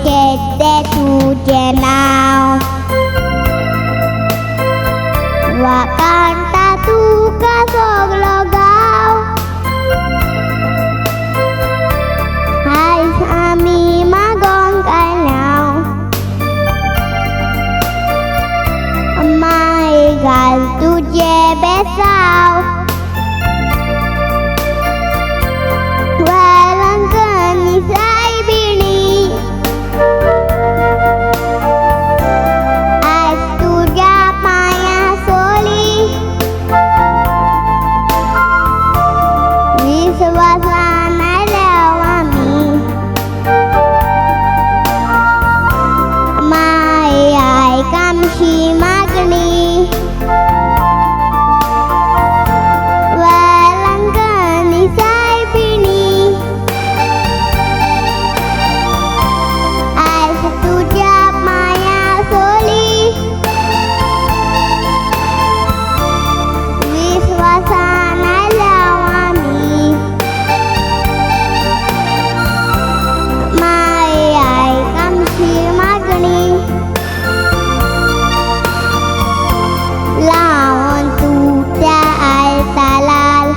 केद्दे तुझे नाव वाकांता तुका सगलो गाव आयज आमी मागोंक आयल्याव माये घाल तुजे बेसाव वेलंकनी सायबिणी आयज तुज्या पांयां सोली विश्वासान आयल्याव आमी माये आयक आमची मागणी वेलंकनी सायबिणी आयज तुज्या पांयां सोली विश्वासान आयल्याव आमी माये आयक आमची मागणी लावन तू त्या आयतालाल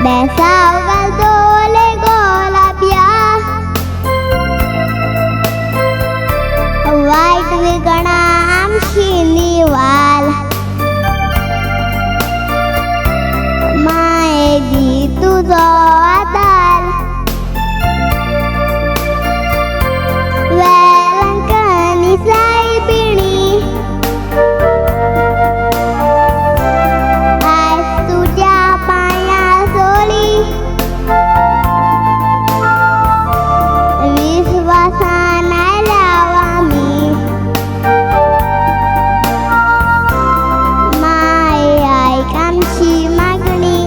बेसाव घाल दोले गोलाब्या वायट विगणा आमची निवाल माये दी तुजो आदार वेलंकनी सायबिणी आयज तुज्या पांयां सोली विश्वासान आयल्याव आमी माये आयक आमची मागणी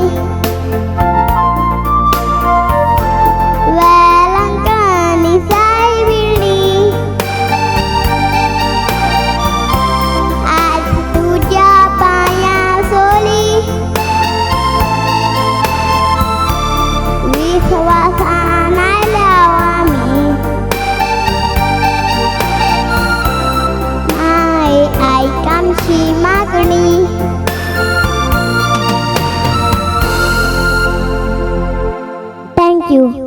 वेलंकनी सायबिणी आयज तुज्या पांयां सोली विश्वासान आयल्याव आमी माये आयक आमची मागणी Thank you.